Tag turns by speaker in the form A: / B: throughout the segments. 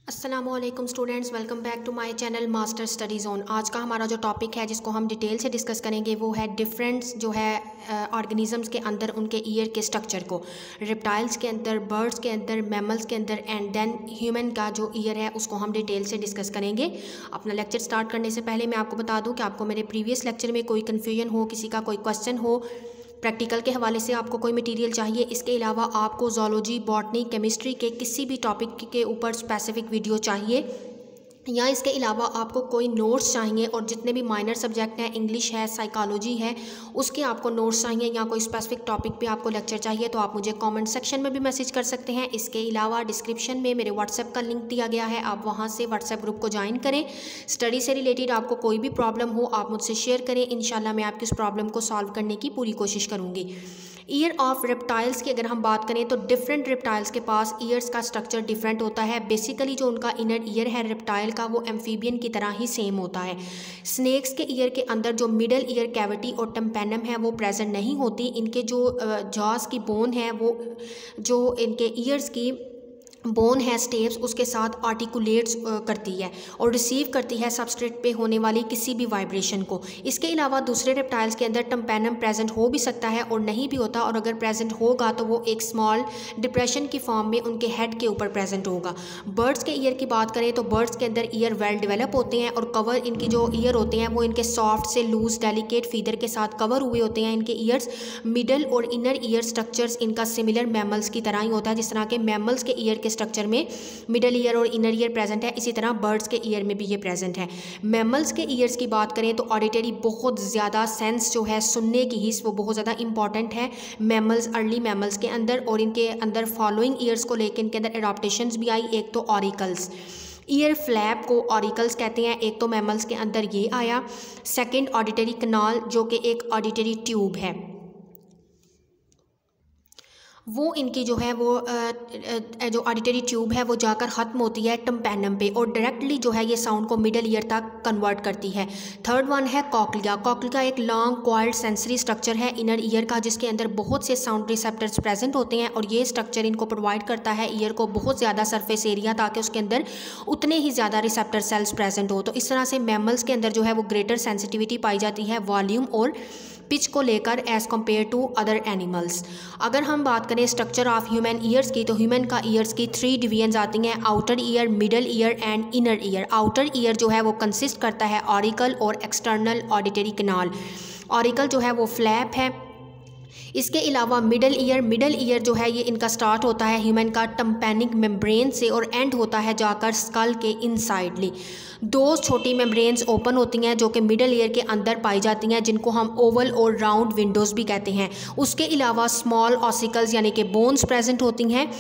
A: अस्सलामुअलैकुम students, welcome back to my channel master study zone. आज का हमारा जो टॉपिक है जिसको हम डिटेल से डिस्कस करेंगे वो है डिफरेंस जो है ऑर्गेनिजम्स के अंदर उनके ईयर के स्ट्रक्चर को। रिप्टाइल्स के अंदर, बर्ड्स के अंदर, मैमल्स के अंदर एंड देन ह्यूमन का जो ईयर है उसको हम डिटेल से डिस्कस करेंगे। अपना लेक्चर स्टार्ट करने से पहले मैं आपको बता दूं कि आपको मेरे प्रीवियस लेक्चर में कोई कन्फ्यूजन हो, किसी का कोई क्वेश्चन हो, प्रैक्टिकल के हवाले से आपको कोई मटेरियल चाहिए, इसके अलावा आपको ज़ूलॉजी, बॉटनी, केमिस्ट्री के किसी भी टॉपिक के ऊपर स्पेसिफिक वीडियो चाहिए या इसके अलावा आपको कोई नोट्स चाहिए और जितने भी माइनर सब्जेक्ट हैं, इंग्लिश है, साइकोलॉजी है, उसके आपको नोट्स चाहिए या कोई स्पेसिफिक टॉपिक पे आपको लेक्चर चाहिए तो आप मुझे कमेंट सेक्शन में भी मैसेज कर सकते हैं। इसके अलावा डिस्क्रिप्शन में मेरे व्हाट्सएप का लिंक दिया गया है, आप वहाँ से व्हाट्सएप ग्रुप को ज्वाइन करें। स्टडी से रिलेटेड आपको कोई भी प्रॉब्लम हो आप मुझसे शेयर करें, इंशाल्लाह मैं आपकी उस प्रॉब्लम को सॉल्व करने की पूरी कोशिश करूँगी। ईयर ऑफ रेप्टाइल्स की अगर हम बात करें तो डिफरेंट रेप्टाइल्स के पास ईयर्स का स्ट्रक्चर डिफरेंट होता है। बेसिकली जो उनका इनर ईयर है रेप्टाइल का वो एम्फीबियन की तरह ही सेम होता है। स्नेक्स के ईयर के अंदर जो मिडल ईयर कैविटी और टेम्पेनम है वो प्रेजेंट नहीं होती। इनके जो जॉस की बोन है वो जो इनके ईयर्स की बोन है स्टेप्स उसके साथ आर्टिकुलेट्स करती है और रिसीव करती है सबस्ट्रेट पे होने वाली किसी भी वाइब्रेशन को। इसके अलावा दूसरे रेप्टाइल्स के अंदर टेम्पेनम प्रेजेंट हो भी सकता है और नहीं भी होता, और अगर प्रेजेंट होगा तो वो एक स्मॉल डिप्रेशन की फॉर्म में उनके हेड के ऊपर प्रेजेंट होगा। बर्ड्स के ईयर की बात करें तो बर्ड्स के अंदर ईयर वेल डेवलप होते हैं और कवर इनकी जो ईयर होते हैं वो इनके सॉफ्ट से लूज डेलिकेट फीदर के साथ कवर हुए होते हैं। इनके ईयर्स मिडल और इनर ईयर स्ट्रक्चर्स इनका सिमिलर मैमल्स की तरह ही होता है। जिस तरह के मैमल्स के ईयर के स्ट्रक्चर में मिडल ईयर और इनर ईयर प्रेजेंट है, इसी तरह बर्ड्स के ईयर में भी ये प्रेजेंट है। मैमल्स के ईयर्स की बात करें तो ऑडिटरी बहुत ज़्यादा सेंस जो है सुनने की हिस्स वो बहुत ज़्यादा इंपॉर्टेंट है मैमल्स, अर्ली मैमल्स के अंदर। और इनके अंदर फॉलोइंग ईयर्स को लेकर इनके अंदर एडाप्टेशंस भी आई। एक तो ऑरिकल्स, ईयर फ्लैप को ऑरिकल्स कहते हैं, एक तो मैमल्स के अंदर ये आया। सेकेंड ऑडिटरी कनाल जो कि एक ऑडिटरी ट्यूब है, वो इनकी जो है वो जो ऑडिटरी ट्यूब है वो जाकर ख़त्म होती है टिम्पैनम पे और डायरेक्टली जो है ये साउंड को मिडल ईयर तक कन्वर्ट करती है। थर्ड वन है कॉकलिया। कॉकलिया एक लॉन्ग कॉइल्ड सेंसरी स्ट्रक्चर है इनर ईयर का, जिसके अंदर बहुत से साउंड रिसेप्टर्स प्रेजेंट होते हैं और ये स्ट्रक्चर इनको प्रोवाइड करता है ईयर को बहुत ज़्यादा सरफेस एरिया ताकि उसके अंदर उतने ही ज़्यादा रिसेप्टर सेल्स प्रेजेंट हो। तो इस तरह से मैमल्स के अंदर जो है वो ग्रेटर सेंसिटिविटी पाई जाती है वॉल्यूम और पिच को लेकर as compare to other animals. अगर हम बात करें स्ट्रक्चर ऑफ ह्यूमन ईयर्स की तो ह्यूमन का ईयर्स की 3 डिवीजन्स आती हैं, outer ear, middle ear and inner ear. Outer ear जो है वो कंसिस्ट करता है ऑरिकल और एक्सटर्नल ऑडिटरी कनाल। ऑरिकल जो है वो फ्लैप है। इसके अलावा मिडल ईयर जो है ये इनका स्टार्ट होता है ह्यूमन का टिम्पैनिक मेम्ब्रेन से और एंड होता है जाकर स्कल के इनसाइडली। 2 छोटी मेम्ब्रेन्स ओपन होती हैं जो कि मिडल ईयर के अंदर पाई जाती हैं, जिनको हम ओवल और राउंड विंडोज़ भी कहते हैं। उसके अलावा स्मॉल ऑसिकल्स यानी कि बोन्स प्रेजेंट होती हैं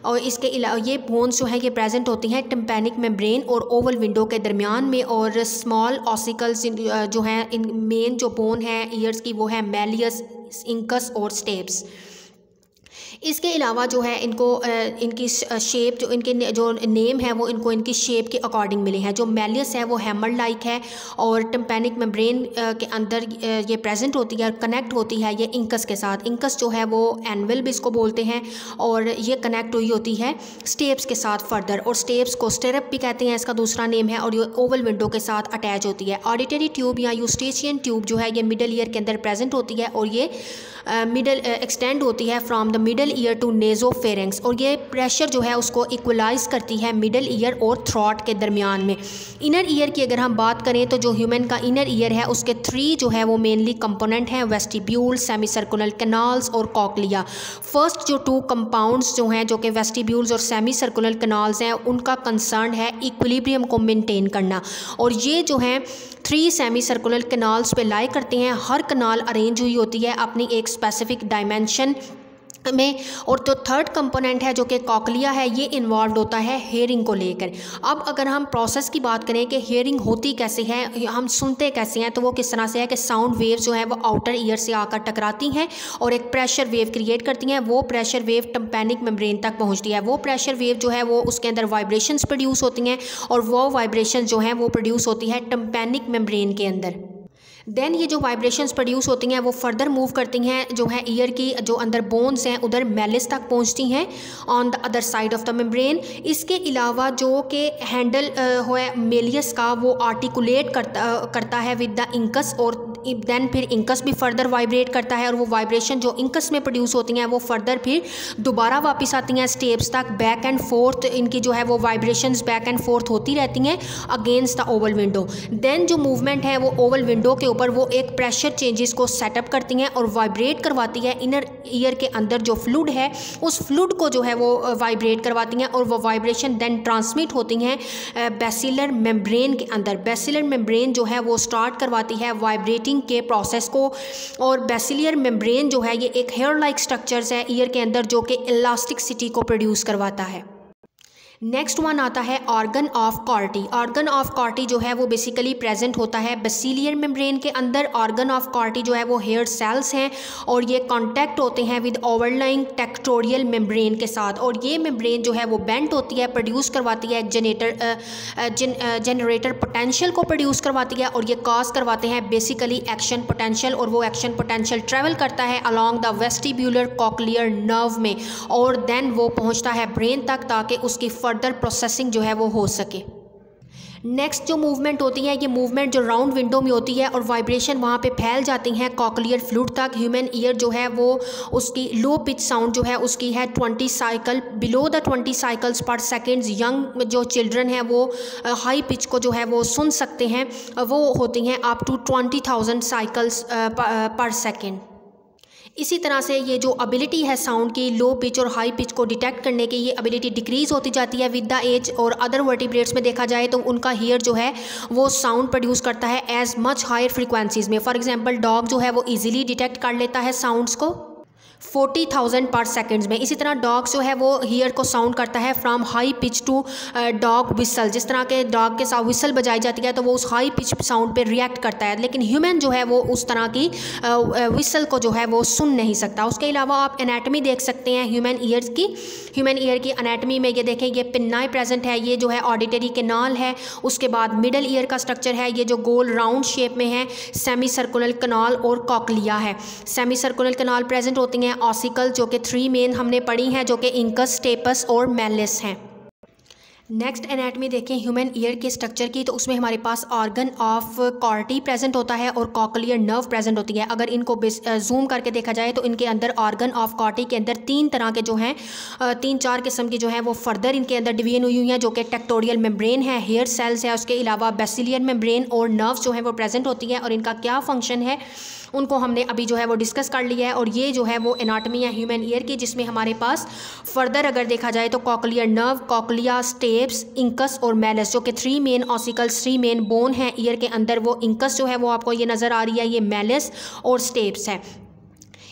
A: और इसके अलावा ये बोन्स जो है ये प्रेजेंट होती हैं टिम्पैनिक मेम्ब्रेन और ओवल विंडो के दरमियान में। और स्मॉल ऑसिकल्स जो हैं इन मेन जो बोन है ईयर्स की वो है मैलियस, इंकस और स्टेप्स। इसके अलावा जो है इनको इनकी शेप जो इनके जो नेम है वो इनको इनकी शेप के अकॉर्डिंग मिले हैं। जो मैलियस है वो हैमर लाइक है और टिम्पैनिक मेम्ब्रेन के अंदर ये प्रेजेंट होती है और कनेक्ट होती है ये इंकस के साथ। इंकस जो है वो एनवल भी इसको बोलते हैं और ये कनेक्ट हुई होती है स्टेप्स के साथ फर्दर, और स्टेप्स को स्टेरप भी कहते हैं, इसका दूसरा नेम है, और ये ओवल विंडो के साथ अटैच होती है। ऑडिटरी ट्यूब या यूस्टेशियन ट्यूब जो है ये मिडल ईयर के अंदर प्रेजेंट होती है और ये मिडल एक्सटेंड होती है from the middle ear to nasopharynx और ये प्रेशर जो है उसको इक्वलाइज करती है मिडल ईयर और थ्रॉट के दरमियान में। इनर ईयर की अगर हम बात करें तो जो ह्यूमन का इनर ईयर है उसके 3 जो है वो मेनली कंपोनेंट हैं, वेस्टिब्यूल, सेमी सर्कुलर कैनाल्स और कॉकलिया। फर्स्ट जो 2 कंपाउंड्स जो हैं जो कि वेस्टिब्यूल्स और सेमी सर्कुलर कैनाल्स हैं उनका कंसर्न है इक्विलिब्रियम को मेंटेन करना, और ये जो हैं 3 सेमी सर्कुलर कैनाल्स पे लाई करते हैं। हर कैनाल अरेंज हुई होती है अपनी एक स्पेसिफिक डायमेंशन में। और तो थर्ड कंपोनेंट है जो कि कॉकलिया है, ये इन्वॉल्व होता है हेयरिंग को लेकर। अब अगर हम प्रोसेस की बात करें कि हेयरिंग होती कैसे है, हम सुनते कैसे हैं, तो वो किस तरह से है कि साउंड वेव जो है वो आउटर ईयर से आकर टकराती हैं और एक प्रेशर वेव क्रिएट करती हैं। वो प्रेशर वेव टिम्पैनिक मेम्ब्रेन तक पहुंचती है। वो प्रेशर वेव जो है वो उसके अंदर वाइब्रेशंस प्रोड्यूस होती हैं और वो वाइब्रेशन जो हैं वो प्रोड्यूस होती है टिम्पैनिक मेम्ब्रेन के अंदर। देन ये जो वाइब्रेशंस प्रोड्यूस होती हैं वो फर्दर मूव करती हैं जो है ईयर की जो अंदर बोन्स हैं उधर मेलिस तक पहुंचती हैं on the other side of the membrane. इसके अलावा जो कि हैंडल है मेलियस का वो आर्टिकुलेट करता है विद द इंकस, और देन फिर इंकस भी फर्दर वाइब्रेट करता है और वो वाइब्रेशन जो इंकस में प्रोड्यूस होती हैं वो फर्दर फिर दोबारा वापस आती हैं स्टेप्स तक, बैक एंड फोर्थ इनकी जो है वो वाइब्रेशंस बैक एंड फोर्थ होती रहती हैं against the oval window. Then जो मूवमेंट है वो ओवल विंडो के ऊपर वो एक प्रेशर चेंजेस को सेटअप करती हैं और वाइब्रेट करवाती है इनर ईयर के अंदर जो फ्लूइड है उस फ्लूइड को जो है वो वाइब्रेट करवाती हैं और वो वाइब्रेशन देन ट्रांसमिट होती हैं बेसिलर मेम्ब्रेन के अंदर। बेसिलर मेम्ब्रेन जो है वो स्टार्ट करवाती है वाइब्रेटिंग के प्रोसेस को, और बेसिलियर मेम्ब्रेन जो है ये एक हेयर लाइक स्ट्रक्चर्स है ईयर के अंदर जो कि इलास्टिसिटी को प्रोड्यूस करवाता है। नेक्स्ट वन आता है ऑर्गन ऑफ कॉर्टी। ऑर्गन ऑफ कॉर्टी जो है वो बेसिकली प्रेजेंट होता है बेसिलियर मेम्ब्रेन के अंदर। ऑर्गन ऑफ कॉर्टी जो है वो हेयर सेल्स हैं और ये कांटेक्ट होते हैं विद ओवरलाइंग टेक्टोरियल मेम्ब्रेन के साथ, और ये मेम्ब्रेन जो है वो बेंट होती है, प्रोड्यूस करवाती है जनरेटर पोटेंशियल को प्रोड्यूस करवाती है और ये कॉज करवाते हैं बेसिकली एक्शन पोटेंशियल, और वो एक्शन पोटेंशियल ट्रेवल करता है along the vestibular cochlear nerve में और देन वो पहुंचता है ब्रेन तक ताकि उसकी फर्दर प्रोसेसिंग जो है वो हो सके। नेक्स्ट जो मूवमेंट होती है ये मूवमेंट जो राउंड विंडो में होती है और वाइब्रेशन वहाँ पे फैल जाती हैं कॉक्लियर फ्लूइड तक। ह्यूमन ईयर जो है वो उसकी लो पिच साउंड जो है उसकी है 20 साइकिल, बिलो द 20 साइकिल्स पर सेकेंड। यंग जो चिल्ड्रन है वो हाई पिच को जो है वो सुन सकते हैं, वो होती हैं अप टू 20,000 साइकिल्स पर सेकेंड। इसी तरह से ये जो एबिलिटी है साउंड की लो पिच और हाई पिच को डिटेक्ट करने की, ये एबिलिटी डिक्रीज़ होती जाती है विद द एज, और अदर वर्टिब्रेट्स में देखा जाए तो उनका हेयर जो है वो साउंड प्रोड्यूस करता है एज मच हायर फ्रीक्वेंसीज़ में। फॉर एग्जांपल डॉग जो है वो इजीली डिटेक्ट कर लेता है साउंड्स को 40,000 पर सेकेंड्स में। इसी तरह डॉग जो है वो हीयर को साउंड करता है from high pitch to dog whistle. जिस तरह के डॉग के साथ विसल बजाई जाती है तो वो उस हाई पिच साउंड पे रिएक्ट करता है, लेकिन ह्यूमन जो है वो उस तरह की विसल को जो है वो सुन नहीं सकता। उसके अलावा आप एनाटमी देख सकते हैं ह्यूमन ईयर्स की। ह्यूमन ईयर की एनाटमी में ये देखें, ये पिन्नाई प्रेजेंट है, ये जो है ऑडिटरी कैनाल है, उसके बाद मिडल ईयर का स्ट्रक्चर है, ये जो गोल राउंड शेप में है सेमी सर्कुलर कैनाल और कॉकलिया है। सेमी सर्कुलर कैनाल प्रेजेंट होती हैं। ऑसिकल जो कि 3 मेन हमने पढ़ी हैं जो कि इंकस, स्टेपस और मेलिस हैं। नेक्स्ट एनाटमी देखें ह्यूमन ईयर के स्ट्रक्चर की, तो उसमें हमारे पास ऑर्गन ऑफ कॉर्टी प्रेजेंट होता है और कॉक्लियर नर्व प्रेजेंट होती है। अगर इनको जूम करके देखा जाए तो इनके अंदर ऑर्गन ऑफ कॉर्टी के अंदर 3 तरह के जो हैं 3-4 किस्म की जो हैं वो फर्दर इनके अंदर डिवीजन हुई हैं, जो कि टेक्टोरियल मेम्ब्रेन है, हेयर सेल्स है, उसके अलावा बेसिलियर मेम्ब्रेन और नर्व्स जो हैं वो प्रेजेंट होती हैं, और इनका क्या फंक्शन है उनको हमने अभी जो है वो डिस्कस कर लिया है। और ये जो है वो एनाटमी है ह्यूमन ईयर की, जिसमें हमारे पास फर्दर अगर देखा जाए तो cochlear nerve, cochlea, steps, incus और मेलिस, जो कि 3 मेन ऑसिकल्स, 3 मेन बोन है ईयर के अंदर। वो इंकस जो है वो आपको ये नज़र आ रही है, ये मेलिस और स्टेप्स है।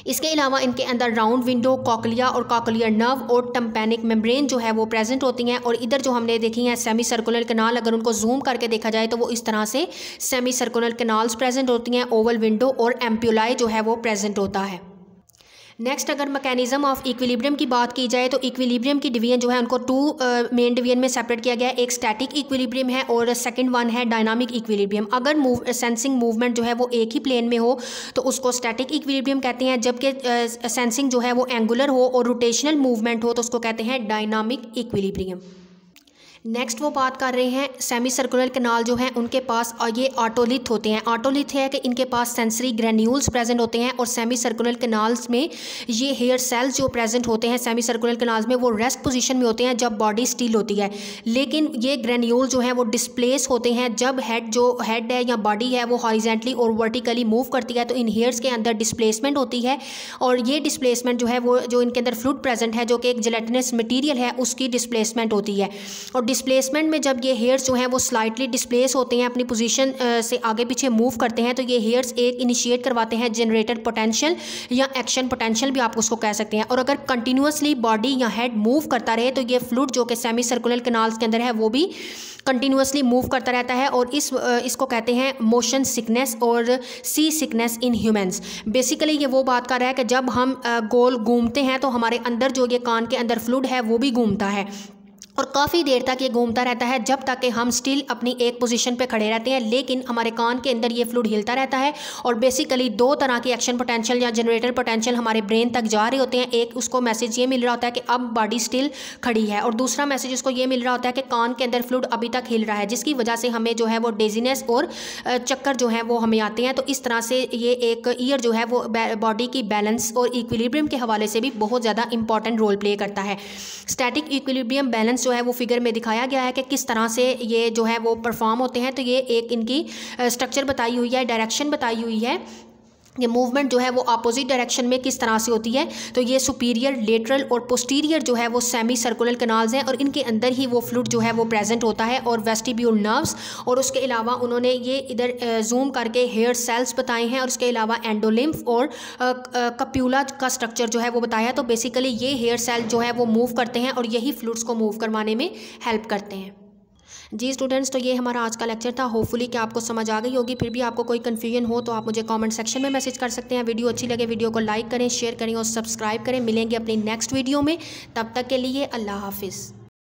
A: इसके अलावा इनके अंदर राउंड विंडो, कॉक्लिया और कॉक्लियर नर्व और टम्पैनिक मेम्ब्रेन जो है वो प्रेजेंट होती हैं। और इधर जो हमने देखी हैं सेमी सर्कुलर कैनाल, अगर उनको जूम करके देखा जाए तो वो इस तरह से सेमी सर्कुलर कैनाल्स प्रेजेंट होती हैं, ओवल विंडो और एम्प्यूलाई जो है वो प्रेजेंट होता है। नेक्स्ट अगर मैकेनिज्म ऑफ इक्विलिब्रियम की बात की जाए तो इक्विलिब्रियम की डिवीजन जो है उनको 2 मेन डिवीजन में सेपरेट किया गया है। एक स्टैटिक इक्विलिब्रियम है और सेकंड वन है डायनामिक इक्विलिब्रियम। अगर सेंसिंग मूवमेंट जो है वो एक ही प्लेन में हो तो उसको स्टैटिक इक्विलिब्रियम कहते हैं, जबकि सेंसिंग जो है वो एंगुलर हो और रोटेशनल मूवमेंट हो तो उसको कहते हैं डायनामिक इक्विलिब्रियम। नेक्स्ट वो बात कर रहे हैं सेमी सर्कुलर कैनाल जो हैं उनके पास ये ऑटोलिथ होते हैं। ऑटोलिथ है कि इनके पास सेंसरी ग्रेन्यूल्स प्रेजेंट होते हैं, और सेमी सर्कुलर कैनाल्स में ये हेयर सेल्स जो प्रेजेंट होते हैं सेमी सर्कुलर कैनाल्स में वो रेस्ट पोजीशन में होते हैं जब बॉडी स्टिल होती है, लेकिन ये ग्रेन्यूल जो हैं वो डिस्प्लेस होते हैं जब हेड है या बॉडी है वो हॉरिजेंटली और वर्टिकली मूव करती है, तो इन हेयर्स के अंदर डिस्प्लेसमेंट होती है। और ये डिस्प्लेसमेंट जो है वो जो इनके अंदर फ्लूइड प्रेजेंट है जो कि एक जेलेटिनस मटीरियल है उसकी डिस्प्लेसमेंट होती है। और डिस्प्लेसमेंट में जब ये हेयर्स जो हैं वो स्लाइटली डिस्प्लेस होते हैं, अपनी पोजीशन से आगे पीछे मूव करते हैं, तो ये हेयर्स एक इनिशिएट करवाते हैं जनरेटर पोटेंशियल या एक्शन पोटेंशियल भी आप उसको कह सकते हैं। और अगर कंटिन्यूसली बॉडी या हेड मूव करता रहे तो ये फ्लूइड जो कि सेमी सर्कुलर कैनाल्स के अंदर है वो भी कंटिन्यूसली मूव करता रहता है, और इसको कहते हैं मोशन सिकनेस और सी सिकनेस इन ह्यूमंस। बेसिकली ये वो बात कर रहा है कि जब हम गोल घूमते हैं तो हमारे अंदर जो ये कान के अंदर फ्लूइड है वो भी घूमता है, और काफ़ी देर तक ये घूमता रहता है जब तक कि हम स्टिल अपनी एक पोजीशन पे खड़े रहते हैं, लेकिन हमारे कान के अंदर ये फ्लूइड हिलता रहता है। और बेसिकली दो तरह की एक्शन पोटेंशियल या जनरेटर पोटेंशियल हमारे ब्रेन तक जा रहे होते हैं। एक उसको मैसेज ये मिल रहा होता है कि अब बॉडी स्टिल खड़ी है, और दूसरा मैसेज उसको ये मिल रहा होता है कि कान के अंदर फ्लूइड अभी तक हिल रहा है, जिसकी वजह से हमें जो है वो डेजीनेस और चक्कर जो है वो हमें आते हैं। तो इस तरह से ये एक ईयर जो है वो बॉडी की बैलेंस और इक्विलिब्रियम के हवाले से भी बहुत ज़्यादा इंपॉर्टेंट रोल प्ले करता है। स्टैटिक इक्विलिब्रियम बैलेंस जो है वो फिगर में दिखाया गया है कि किस तरह से ये जो है वो परफॉर्म होते हैं। तो ये एक इनकी स्ट्रक्चर बताई हुई है, डायरेक्शन बताई हुई है, ये मूवमेंट जो है वो अपोजिट डायरेक्शन में किस तरह से होती है। तो ये सुपीरियर, लेटरल और पोस्टीरियर जो है वो सेमी सर्कुलर कैनाल्स हैं, और इनके अंदर ही वो फ्लूइड जो है वो प्रेजेंट होता है, और वेस्टिब्यूल नर्व्स। और उसके अलावा उन्होंने ये इधर जूम करके हेयर सेल्स बताए हैं, और उसके अलावा एंडोलिम्फ और कप्यूला का स्ट्रक्चर जो है वो बताया। तो बेसिकली ये हेयर सेल जो है वो मूव करते हैं और यही फ्लूइड्स को मूव करवाने में हेल्प करते हैं। जी स्टूडेंट्स, तो ये हमारा आज का लेक्चर था। होपफुली कि आपको समझ आ गई होगी। फिर भी आपको कोई कन्फ्यूजन हो तो आप मुझे कमेंट सेक्शन में मैसेज कर सकते हैं। वीडियो अच्छी लगे वीडियो को लाइक करें, शेयर करें और सब्सक्राइब करें। मिलेंगे अपनी नेक्स्ट वीडियो में, तब तक के लिए अल्लाह हाफिज़।